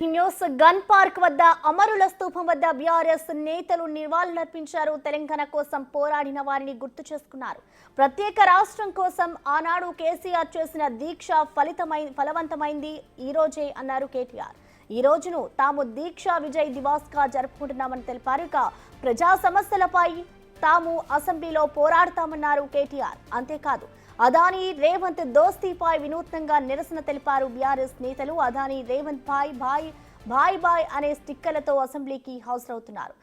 News gun park వద్ద అమరుల స్తూపం వద్ద బీఆర్ఎస్ నేతలు నివాళులర్పించారు. తెలంగాణ కోసం పోరాడిన వారిని గుర్తు చేసుకున్నారు. ప్రత్యేక రాష్ట్రం కోసం ఆనాడు కేసీఆర్ చేసిన దీక్ష ఫలవంతమైంది ఈ రోజే అన్నారు కేటీఆర్. ఈ రోజును తాము దీక్ష విజయ్ దివాస్ గా జరుపుకుంటున్నామని తెలిపారు. ఇక ప్రజా సమస్యలపై తాము అసెంబ్లీలో పోరాడతామన్నారు కేటీఆర్. అంతేకాదు అదానీ రేవంత్ దోస్తీపై వినూత్నంగా నిరసన తెలిపారు బీఆర్ఎస్ నేతలు. అదానీ రేవంత్ భాయ్ అనే స్టిక్కర్లతో అసెంబ్లీకి హాజరవుతున్నారు.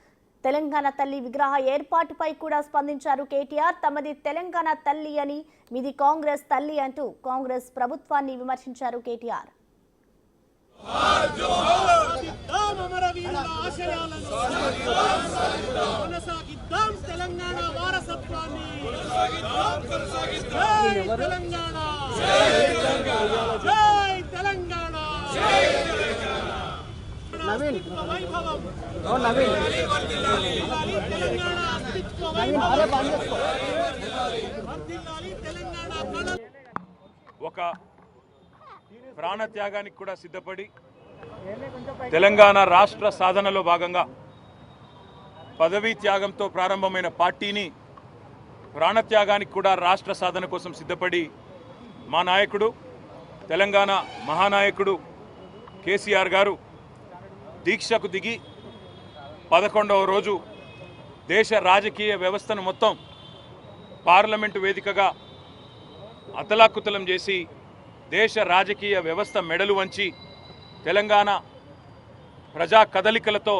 తెలంగాణ తల్లి విగ్రహ ఏర్పాటుపై కూడా స్పందించారు కేటీఆర్. తమది తెలంగాణ తల్లి అని, మీది కాంగ్రెస్ తల్లి అంటూ కాంగ్రెస్ ప్రభుత్వాన్ని విమర్శించారు కేటీఆర్. తెలంగాణ వారసత్వాన్ని ఒక ప్రాణత్యాగానికి కూడా సిద్ధపడి తెలంగాణ రాష్ట్ర సాధనలో భాగంగా పదవీ త్యాగంతో ప్రారంభమైన పార్టీని ప్రాణత్యాగానికి కూడా రాష్ట్ర సాధన కోసం సిద్ధపడి మా నాయకుడు తెలంగాణ మహానాయకుడు కేసీఆర్ గారు దీక్షకు దిగి 11వ రోజు దేశ రాజకీయ వ్యవస్థను మొత్తం పార్లమెంటు వేదికగా అతలాకుతలం చేసి దేశ రాజకీయ వ్యవస్థ మెడలు వంచి తెలంగాణ ప్రజా కదలికలతో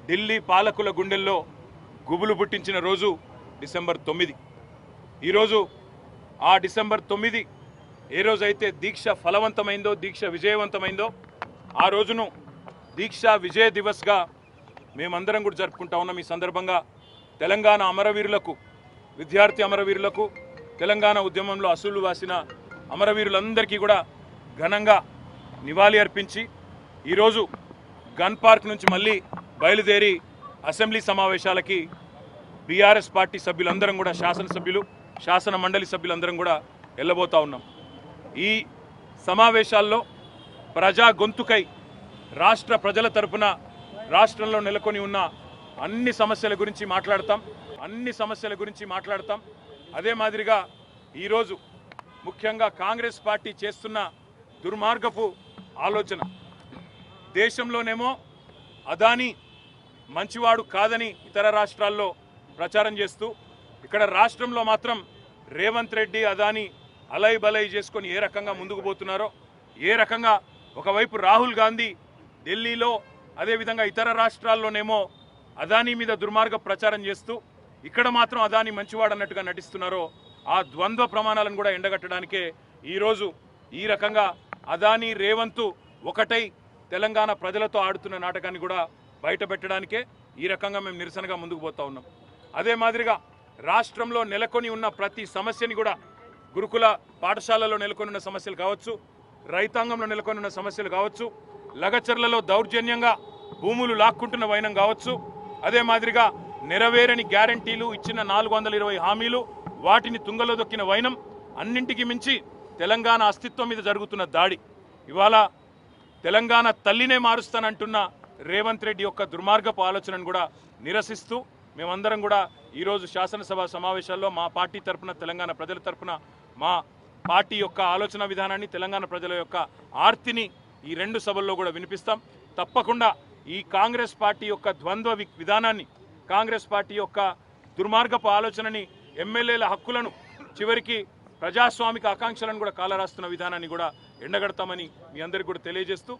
ఢిల్లీ పాలకుల గుండెల్లో గుబులు పుట్టించిన రోజు డిసెంబర్ 9. ఈరోజు ఆ డిసెంబర్ 9 ఏ రోజైతే దీక్ష ఫలవంతమైందో, దీక్ష విజయవంతమైందో ఆ రోజును దీక్షా విజయ దివస్గా మేమందరం కూడా జరుపుకుంటా ఉన్నాం. ఈ సందర్భంగా తెలంగాణ అమరవీరులకు, విద్యార్థి అమరవీరులకు, తెలంగాణ ఉద్యమంలో అసూలు వాసిన అమరవీరులందరికీ కూడా ఘనంగా నివాళి అర్పించి ఈరోజు గన్ పార్క్ నుంచి మళ్ళీ బయలుదేరి అసెంబ్లీ సమావేశాలకి బీఆర్ఎస్ పార్టీ సభ్యులందరం కూడా, శాసనసభ్యులు, శాసన మండలి సభ్యులందరం కూడా వెళ్ళబోతా ఉన్నాం. ఈ సమావేశాల్లో ప్రజా గొంతుకై రాష్ట్ర ప్రజల తరపున రాష్ట్రంలో నెలకొని ఉన్న అన్ని సమస్యల గురించి మాట్లాడతాం. అదే మాదిరిగా ఈరోజు ముఖ్యంగా కాంగ్రెస్ పార్టీ చేస్తున్న దుర్మార్గపు ఆలోచన, దేశంలోనేమో అదానీ మంచివాడు కాదని ఇతర రాష్ట్రాల్లో ప్రచారం చేస్తూ, ఇక్కడ రాష్ట్రంలో మాత్రం రేవంత్ రెడ్డి అదానీ అలై బలై చేసుకొని ఏ రకంగా ముందుకు పోతున్నారో, ఏ రకంగా ఒకవైపు రాహుల్ గాంధీ ఢిల్లీలో, అదేవిధంగా ఇతర రాష్ట్రాల్లోనేమో అదానీ మీద దుర్మార్గ ప్రచారం చేస్తూ ఇక్కడ మాత్రం అదానీ మంచివాడు అన్నట్టుగా నటిస్తున్నారో, ఆ ద్వంద్వ ప్రమాణాలను కూడా ఎండగట్టడానికే ఈరోజు ఈ రకంగా అదానీ రేవంత్ ఒకటై తెలంగాణ ప్రజలతో ఆడుతున్న నాటకాన్ని కూడా బయట పెట్టడానికే ఈ రకంగా మేము నిరసనగా ముందుకు పోతా ఉన్నాం. అదే మాదిరిగా రాష్ట్రంలో నెలకొని ఉన్న ప్రతి సమస్యని కూడా, గురుకుల పాఠశాలలో నెలకొని ఉన్న సమస్యలు కావచ్చు, రైతాంగంలో నెలకొని ఉన్న సమస్యలు కావచ్చు, లగచర్లలో దౌర్జన్యంగా భూములు లాక్కుంటున్న వైనం కావచ్చు, అదే మాదిరిగా నెరవేరని గ్యారంటీలు, ఇచ్చిన 420 హామీలు వాటిని తుంగలో దొక్కిన వైనం, అన్నింటికి మించి తెలంగాణ అస్తిత్వం మీద జరుగుతున్న దాడి, ఇవాళ తెలంగాణ తల్లినే మారుస్తానంటున్న రేవంత్ రెడ్డి యొక్క దుర్మార్గపు ఆలోచనను కూడా నిరసిస్తూ మేమందరం కూడా ఈరోజు శాసనసభ సమావేశాల్లో మా పార్టీ తరఫున, తెలంగాణ ప్రజల తరఫున మా పార్టీ యొక్క ఆలోచన విధానాన్ని, తెలంగాణ ప్రజల యొక్క ఆర్తిని ఈ 2 సభల్లో కూడా వినిపిస్తాం. తప్పకుండా ఈ కాంగ్రెస్ పార్టీ యొక్క ద్వంద్వ విధానాన్ని, కాంగ్రెస్ పార్టీ యొక్క దుర్మార్గపు ఆలోచనని, ఎమ్మెల్యేల హక్కులను, చివరికి ప్రజాస్వామిక ఆకాంక్షలను కూడా కాలరాస్తున్న విధానాన్ని కూడా ఎండగడతామని మీ అందరికీ కూడా తెలియజేస్తూ